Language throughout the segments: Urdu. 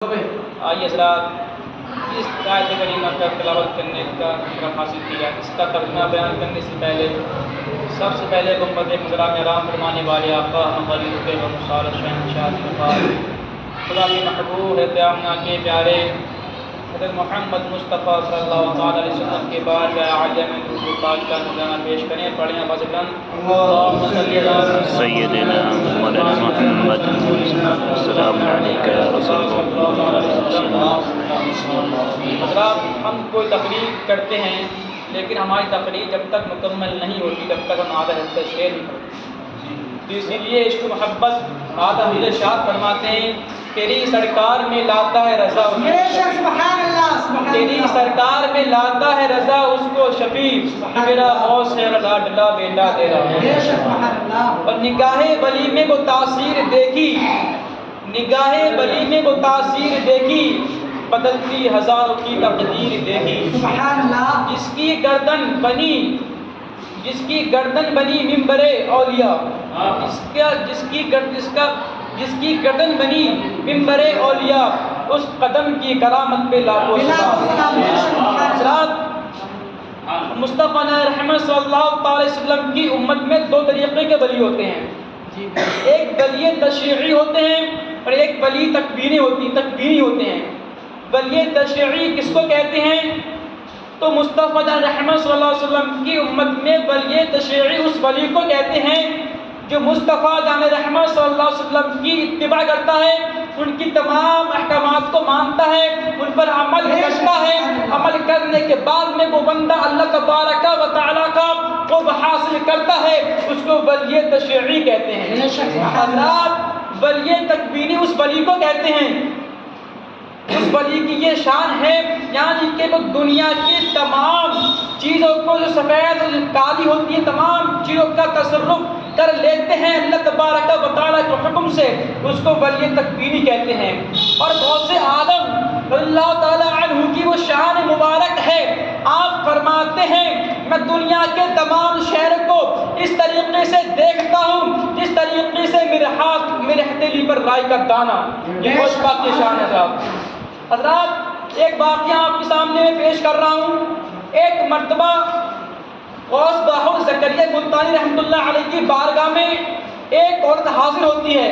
آئیے حضرات اس آیت کریمہ کا تلاوت کرنے کا شرف حاصل کیا۔ اس کا ترجمہ بیان کرنے سے پہلے سب سے پہلے گنبد خضرا میں آرام فرمانے والے آقا ہماری رکے و مصالح شہنشاہ وفات خدا کی محبوب آمنہ کے پیارے حضرت محمد مصطفیٰ صلی اللہ علیہ وسلم کے بعد عالیہ میں درود پاک کا نذرانہ پیش کریں۔ پڑھیں آواز بلند اللہم صلی اللہ سیدنا مولانا محمد السلام علیکم یا رسول اللہ۔ حضرات ہم کوئی تقریر کرتے ہیں لیکن ہماری تقریر جب تک مکمل نہیں ہوتی تب تک ہم آدھا حصہ شعر نہیں کرتے، تو اسی لیے عشق و محبت آدھا حضرت شاد فرماتے ہیں تیری سرکار میں لاتا ہے رضا تیری سرکار میں لاتا ہے رضا اس کو شفیع میرا غوث ہے لاڈلا بیٹا تیرا۔ اور نگاہ ولیمے کو تاثیر دیکھی نگاہ ولیمے کو تاثیر دیکھی بدلتی ہزاروں کی تقدیر دیکھی۔ جس کی گردن بنی ممبر اولیاء جس کی گردن بنی ممبر اولیاء اس قدم کی کرامت پہ لاکھوں سلام۔ مصطفیٰ رحمت صلی اللہ علیہ وسلم کی امت میں دو طریقے کے ولی ہوتے ہیں، ایک ولی تشریعی ہوتے ہیں اور ایک ولی تکوینی ہوتے ہیں۔ ولی تشریعی کس کو کہتے ہیں؟ تو مصطفیٰ رحمت صلی اللہ علیہ وسلم کی امت میں ولی تشریعی اس ولی کو کہتے ہیں جو مصطفیٰ رحمت صلی اللہ علیہ وسلم کی اتباع کرتا ہے، ان کی تمام احکامات کو مانتا ہے، ان پر عمل کرتا ہے، عمل کرنے کے بعد میں وہ بندہ اللہ تبارک و تعالیٰ کا قرب حاصل کرتا ہے، اس کو ولی تشریعی کہتے ہیں۔ حضرات ولی تکوینی اس ولی کو کہتے ہیں، اس ولی کی یہ شان ہے یعنی کہ وہ دنیا کی تمام چیزوں کو جو سفید اور کالی ہوتی ہیں تمام چیزوں کا تصرف کر لیتے ہیں اللہ تبارک و تعالیٰ کے حکم سے، اس کو ولی تکوینی کہتے ہیں۔ اور غوث عالم اللہ تعالیٰ عنہ کی وہ شان مبارک ہے، آپ فرماتے ہیں میں دنیا کے تمام شہروں کو اس طریقے سے دیکھتا ہوں جس طریقے سے میرے ہتھیلی پر رائی کا دانہ۔ یہ غوث پاک کی شان ہے حضرات۔ ایک واقعہ آپ کے سامنے میں پیش کر رہا ہوں۔ ایک مرتبہ غوث باہر زکریا ملتانی رحمۃ اللہ علیہ کی بارگاہ میں ایک عورت حاضر ہوتی ہے۔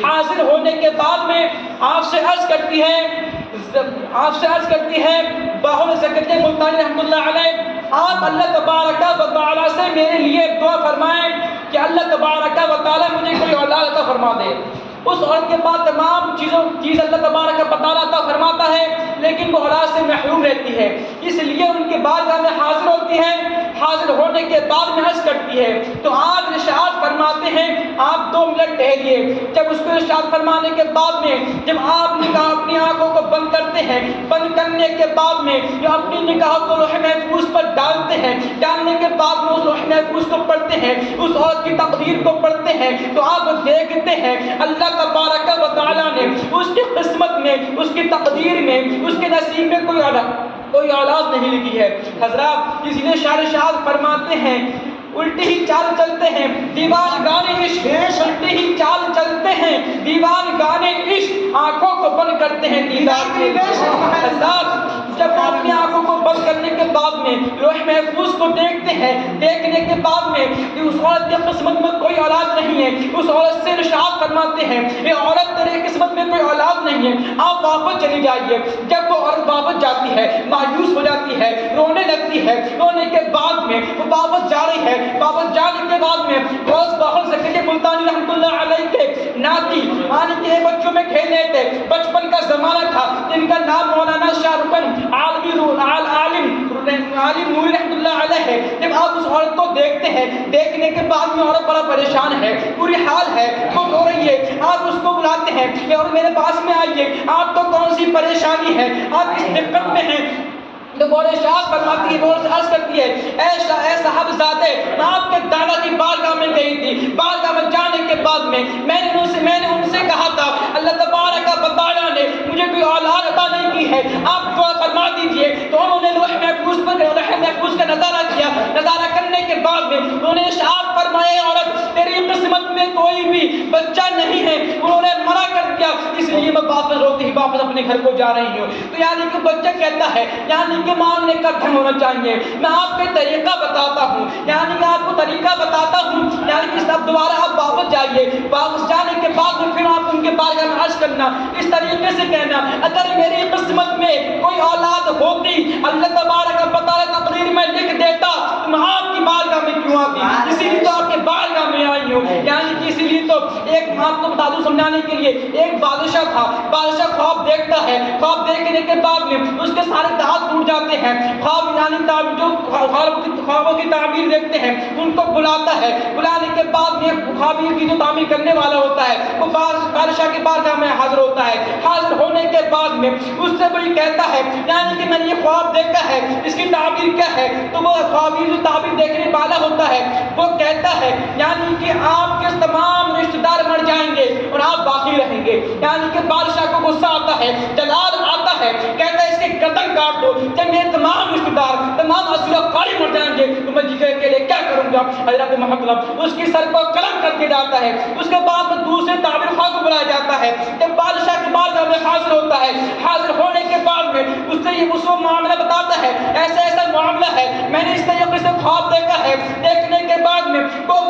حاضر ہونے کے بعد میں آپ سے عرض کرتی ہے باہر زکریا ملتانی رحمۃ اللہ علیہ آپ اللہ تبارک و تعالیٰ سے میرے لیے دعا فرمائیں کہ اللہ تبارک و تعالیٰ مجھے کوئی اولاد عطا فرما دے۔ اس عورت کے بعد تمام چیز اللہ تبارک و تعالیٰ عطا فرماتا ہے لیکن وہ اولاد سے محروم رہتی ہے، اس لیے ان کے بارگاہ میں حاضر ہوتی ہے۔ حاضر ہونے کے بعد میں عرض کرتی ہے تو آپ ارشاد فرماتے ہیں آپ 2 منٹ ٹھہریے۔ جب اس کو ارشاد فرمانے کے بعد میں جب آپ نگاہ اپنی آنکھوں کو بند کرتے ہیں، بند کرنے کے بعد میں جو اپنی نگاہ کو لوح محفوظ پر ڈالتے ہیں، ڈالنے کے بعد میں اس لوح محفوظ کو پڑھتے ہیں، اس عورت کی تقدیر کو پڑھتے ہیں تو آپ دیکھتے ہیں اللہ تبارک و تعالیٰ نے اس کی قسمت میں، اس کی تقدیر میں، اس کے نصیب میں کوئی اولاد نہیں لکھی ہے۔ حضرات کسی نے شاد فرماتے ہیں الٹی ہی چال چلتے ہیں دیوان گانے عشق، الٹی ہی چال چلتے ہیں دیوان گانے عشق، آنکھوں کو بند کرتے ہیں دیدار کے۔ حضرات جب وہ اپنی آنکھوں کو بند کرنے کے بعد میں لوح محفوظ کو دیکھتے ہیں، دیکھنے کے بعد میں اس عورت کی قسمت میں کوئی اولاد نہیں ہے، اس عورت سے ارشاد فرماتے ہیں یہ عورت تیرے قسمت میں کوئی اولاد نہیں ہے، آپ واپس چلی جائیے۔ جب وہ عورت واپس جاتی ہے مایوس ہو جاتی ہے، رونے لگتی ہے، رونے کے بعد میں وہ واپس جا رہی ہے، واپس جانے کے بعد میں غوث باہر زکریا ملتانی رحمۃ اللہ علیہ کے ناتی یعنی کہ بچوں میں کھیل رہے تھے، بچپن کا زمانہ تھا، جن کا نام مولانا شاہ رکن عالم نوری رحمۃ اللہ علیہ ہے۔ جب آپ اس عورت کو دیکھتے ہیں، دیکھنے کے بعد میں عورت بڑا پریشان ہے، بری حال ہے، وہ رو رہی ہے، آپ اس کو بلاتے ہیں کہ اور میرے پاس میں آئیے، آپ کو کون سی پریشانی ہے، آپ کس دقت میں ہیں؟ تو بڑے شاد فرماتی ہے، بہت عرض کرتی ہے اے صاحبزادے میں آپ کے دادا کی بارگاہ میں گئی تھی، بارگاہ میں جانے کے بعد میں نے ان سے کہا تھا اللہ تبارک و تعالیٰ نے مجھے کوئی اولاد عطا نہیں کی ہے، آپ دعا فرما دیجئے۔ تو انہوں نے لوح محفوظ کا نظارہ کیا، نظارہ کرنے کے بعد میں انہوں نے ارشاد فرمایا عورت تیری قسمت میں کوئی بھی بچہ نہیں ہے، انہوں نے منع کر دیا گیا اس لیے میں واپس روتے ہی واپس اپنے گھر کو جا رہی ہوں. تو یعنی کہ بچہ کہتا ہے یعنی کہ مانگنے کا ڈھنگ ہونا چاہیے. میں آپ کو طریقہ بتاتا ہوں, یعنی کہ آپ کو طریقہ بتاتا ہوں, یعنی کہ اب دوبارہ آپ واپس جائیے, واپس جانے کے بعد میں پھر آپ ان کے بارگاہ میں عرض کرنا, اس طریقے سے کہنا اگر میری قسمت میں کوئی اولاد ہوتی اللہ تبارک و تعالی تقدیر میں لکھ دیتا تو میں آپ کی بارگاہ میں کیوں آتی, اسی لیے تو آپ کے بارگاہ میں آئی ہوں. یعنی کہ اسی لیے تو ایک آپ کو بتا دوں سمجھانے کے لیے, ایک بادشاہ تھا, بادشاہ خواب دیکھتا ہے, خواب دیکھنے کے بعد میں اس کے سارے دھات ٹوٹ جاتے ہیں, خواب یعنی جو خوابوں کی تعبیر دیکھتے ہیں ان کو بلاتا ہے, بلانے کے بعد میں خوابوں کی جو تعبیر کرنے والا ہوتا ہے وہ بادشاہ کے بارگاہ میں حاضر ہوتا ہے. حاضر ہونے کے بعد میں اس سے وہی کہتا ہے یعنی کہ میں نے یہ خواب دیکھا ہے, اس کی تعبیر کیا ہے, تو وہ خوابی جو تعبیر دیکھنے والا ہوتا ہے وہ کہتا ہے یعنی کہ آپ کے تمام رشتہ دار مر جائیں گے اور آپ باقی رہیں گے. یعنی کہ بادشاہ کو غصہ آتا ہے, جلال آتا ہے, کہتا ہے اس کے گردن کاٹ دو, جب میرے تمام رشتہ دار تمام اسیر فاری مر جائیں گے تو میں جگہ کے لیے کیا کروں گا. حضرت محمد اس کی سر کو قلم کر کے جاتا ہے. اس کے بعد میں دوسرے تعبیر خواہ کو بلایا جاتا ہے, جب بادشاہ کے بارگاہ میں حاضر ہوتا ہے, حاضر ہونے کے بعد میں اس سے یہ اس کو معاملہ بتاتا ہے, ایسا ایسا معاملہ ہے, میں نے اس طریقے سے خواب دیکھا ہے. دیکھنے کے بعد میں وہ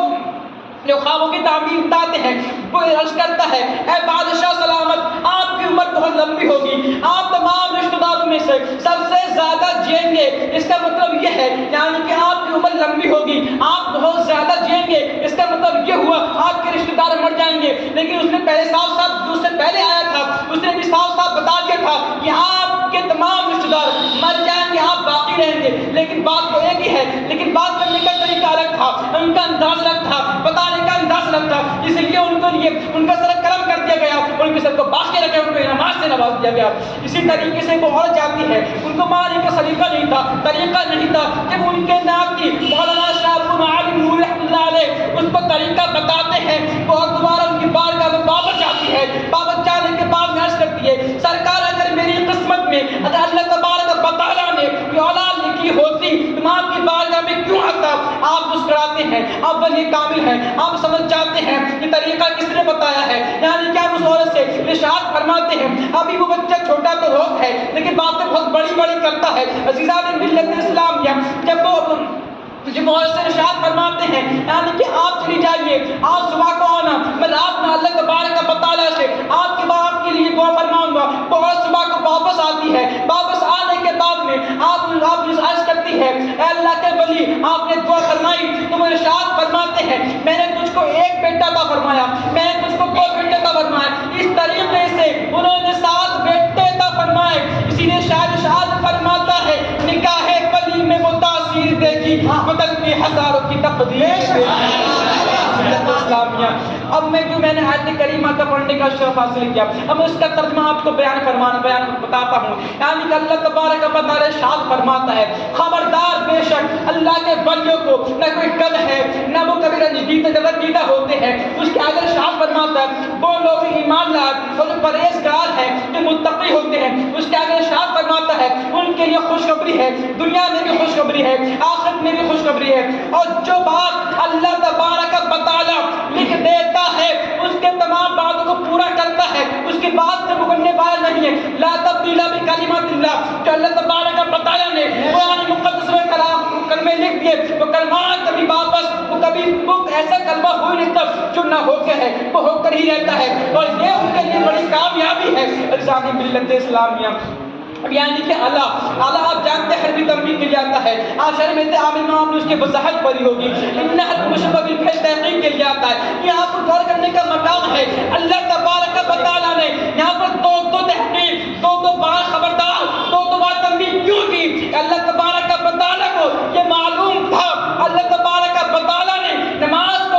جو خوابوں کی تعبیر بتاتے ہیں وہ عرض کرتا ہے اے بادشاہ سلامت, آپ کی عمر بہت لمبی ہوگی, آپ تمام رشتہ داروں میں سے سب سے زیادہ جئیں گے. اس کا مطلب یہ ہے یعنی کہ آپ کی عمر لمبی ہوگی, آپ بہت زیادہ جئیں گے. اس کا مطلب یہ ہوا آپ کے رشتہ دار مر جائیں گے. لیکن اس نے پہلے صاف صاف جو اس سے پہلے آیا تھا اس نے بھی صاف صاف بتا دیا تھا کہ آپ کے تمام رشتہ دار مر جائیں گے, آپ باقی رہیں گے. لیکن بات تو ایک ہی ہے, لیکن بات کرنے کا طریقہ الگ تھا, ان کا انداز الگ تھا, بتانے کا انداز الگ تھا. اس لیے ان کو لیے ان کا سر قلم کر دیا گیا, ان کے سر کو باقی رکھے, ان کو نماز سے نواز دیا گیا. اسی طریقے سے وہ عورت جاتی ہے, ان کو مارنے کا سلیقہ نہیں تھا, طریقہ نہیں تھا. جب ان کے نام کی مولانا شاہ معلم نور رحمۃ اللہ علیہ اس کو طریقہ بتاتے ہیں وہ دوبارہ ان کی بارگاہ میں واپس جاتی ہے. واپس جانے کے بعد عرض کرتی ہے سرکار اگر میری قسمت میں اگر اللہ تبارک و تعالیٰ نے کوئی اولاد لکھی ہوتی تو میں آپ کی بارگاہ میں کیوں آتا. آپ مسکراتے ہیں, آپ ولی کامل ہیں, آپ سمجھ جاتے ہیں کہ طریقہ کس نے بتایا ہے. یعنی کہ آپ اس عورت سے ارشاد فرماتے ہیں, ابھی وہ بچہ چھوٹا تو روک ہے لیکن باتیں بہت بڑی بڑی کرتا ہے. عزیزان ملت اسلامیہ, جب وہ جب عورت سے ارشاد فرماتے ہیں یعنی کہ آپ چلی جائیے, آپ صبح کو آنا, میں رات میں اللہ تبارک و تعالیٰ سے آپ کے باپ کے لیے دعا فرماؤں گا. وہ عورت صبح کو واپس آتی ہے, واپس آنے کے بعد میں آپ عرض کرتی ہے اے اللہ کے ولی آپ نے دعا فرمائی تو وہ ارشاد فرماتے ہیں میں نے تجھ کو ایک بیٹا عطا فرمایا, میں نے تجھ کو 2 بیٹے عطا فرمائے. اس طریقے سے انہوں نے 7 بیٹے عطا فرمائے. اسی لیے شاعر ارشاد فرماتا ہے نکاح ولی میں وہ تاثیر دے گی بدل کے ہزاروں کی تقدیر. اب میں نے آیت کریمہ کا پڑھنے کا شرف حاصل کیا, اب اس کا ترجمہ آپ کو بیان بتاتا ہوں. یعنی کہ اللہ تبارک و تعالی ارشاد فرماتا ہے خبردار بے شک اللہ کے ولیوں کو نہ کوئی کم ہے نہ وہ کبھی رنجیدہ ہوتے ہیں. اس کے آگے ارشاد فرماتا ہے وہ لوگ ایمان لائے اور جو پرہیزگار ہیں جو متقی ہوتے ہیں. اس کے آگے ارشاد فرماتا ہے ان کے لیے خوشخبری ہے, دنیا میں بھی خوشخبری ہے, آخرت میں بھی خوشخبری ہے. اور جو بات اللہ تبارک و تعالی لکھ دیتا ہے اس کے تمام باتوں کو پورا کرتا ہے, اس کی بات سے مکرنے والا نہیں ہے. لا تبدیل بکلمات اللہ, جو اللہ تبارک و تعالی نے قرآن مقدس میں کلمے لکھ دیے وہ کلمات کبھی واپس وہ کبھی ایسا کلمہ ہو نہیں تب جو نہ ہو کے ہے وہ ہو کر ہی رہتا ہے. اور یہ ان کے لیے بڑی کامیابی ہے. عزیزان ملت اسلامیہ, یعنی کہ اللہ آپ جانتے ہیں بھی تنبیہ کے لیے آتا ہے. آپ شرح میں عامل میں آپ نے اس کی وضاحت پڑھی ہوگی. انہا المشبہ بالفعل تحقیق کے لیے آتا ہے. یہاں پر غور کرنے کا مقام ہے. اللہ تبارک و تعالیٰ نے یہاں پر دو تحقیق, دو بار خبردار, دو بار تنبیہ کیوں کی. اللہ تبارک و تعالیٰ کو یہ معلوم تھا, اللہ تبارک و تعالیٰ نے نماز کو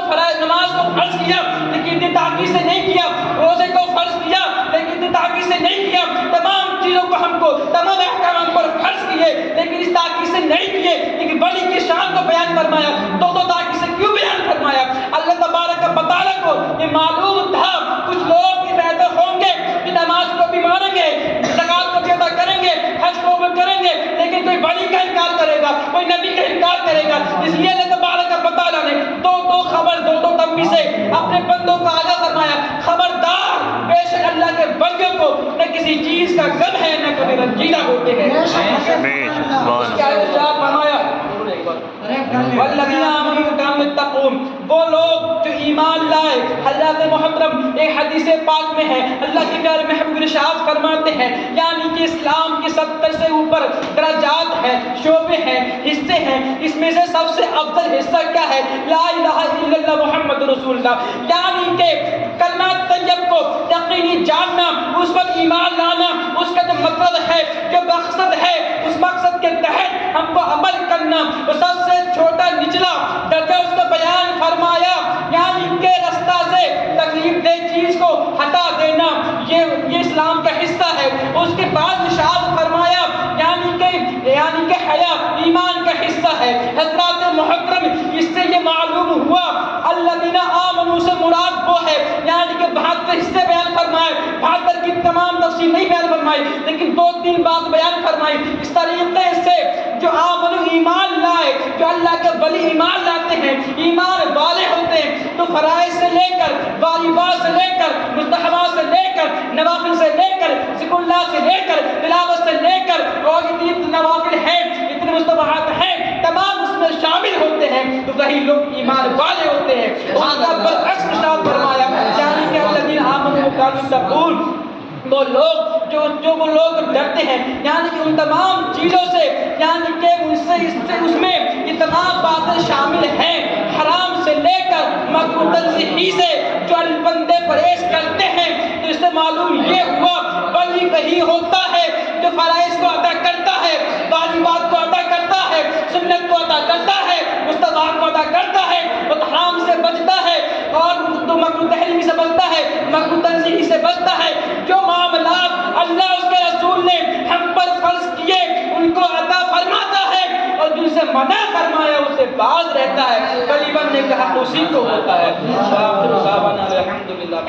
فرض کیا لیکن اتنی تاکید سے نہیں کیا. روزے کو فرض کیا لیکن اتنی تاکید سے نہیں کیا. تمام چیزوں کو ہم کو تمام احکام ہم پر فرض کیے لیکن اس تاکید سے نہیں کیے. لیکن ولی کی شان کو بیان فرمایا, دو تاکید سے کیوں بیان فرمایا. اللہ تبارک و تعالیٰ کو یہ معلوم تھا کچھ لوگ بھی پیدا ہوں گے کہ نماز کو بھی مانیں گے, زکات کو بھی ادا کریں گے, حج کو بھی کریں گے, لیکن کوئی ولی کا انکار کرے گا, کوئی نبی کا انکار کرے گا. اس لیے اللہ تبارک و تعالیٰ نے دو خبر, دو تنبیہ سے اپنے بندوں کو آگاہ فرمایا. خبردار بے شک اللہ بندوں کو نہ کسی چیز کا غم ہے نہ کبھی رنجیدہ ہوتے ہیں. کیا ارشاد فرمایا والذین آمنوا وکانوا یتقون، وہ لوگ جو ایمان لائے. حضرت محترم ایک حدیث پاک میں ہے اللہ کے پیارے محبوب ارشاد فرماتے ہیں یعنی کہ اسلام کے 70 سے اوپر درجات ہیں، شعبے ہیں، حصے ہیں. اس میں سے سب سے افضل حصہ کیا ہے؟ لا الہ الا اللہ محمد رسول اللہ، یعنی کہ کلمہ طیب کو یقینی جاننا، اس پر ایمان لانا. اس کا جو مقصد ہے، جو مقصد ہے، اس مقصد کے تحت ہم کو عمل کرنا. وہ سب سے چھوٹا نچلا درجہ اس کا بیان فرمایا یعنی کہ رستہ سے تکلیف دہ چیز کو ہٹا دینا، یہ اسلام کا حصہ ہے. اس کے بعد ارشاد فرمایا یعنی کہ حیا ایمان کا حصہ ہے. حضرات محترم اس سے یہ معلوم ہوا الذین آمنوا سے مراد وہ ہے یعنی کہ 72 حصے بیان فرمائے، 72 کی تمام تفصیل نہیں بیان فرمائی لیکن 2-3 بات بیان فرمائی. اس طریقے سے جو آمنوا ایمان لائے، جو اللہ کے ولی ایمان لاتے ہیں، ایمان والے ہوتے ہیں، تو فرائض سے لے کر واجبات سے لے کر مستحبات سے لے کر نوافل سے لے کر ذکر اللہ سے لے کر تلاوت سے لے کر اور اتنی نوافل ہیں، اتنے مستحبات ہیں، تمام اس میں شامل ہوتے ہیں. تو وہی لوگ ایمان والے ہوتے ہیں. اس کا برعکس ارشاد فرمایا یعنی کہ الذین آمنوا وکانوا یتقون، وہ لوگ جو وہ لوگ ڈرتے ہیں یعنی کہ ان تمام چیزوں سے یعنی کہ اس میں یہ تمام باتیں شامل ہیں، حرام سے لے کر مکروہ تنزیہی سے جو بندے پرہیز کرتے ہیں. تو اس سے معلوم یہ ہوا ولی وہی ہوتا ہے جو فرائض کو ادا کرتا ہے، واجبات کو ادا کرتا ہے، سنت کو ادا کرتا ہے، مستحبات کو ادا کرتا ہے، وہ حرام سے بچتا ہے اور مکروہ تحریمی سے بچتا ہے، مکروہ تنزیہی سے بچتا ہے. جو معاملات اللہ اس کے رسول نے ہم پر فرض کیے ان کو ادا فرماتا ہے اور جن سے منع فرمایا اسے باز رہتا ہے. ولی بننے کا حق اسی کو ہوتا ہے. الحمدللہ.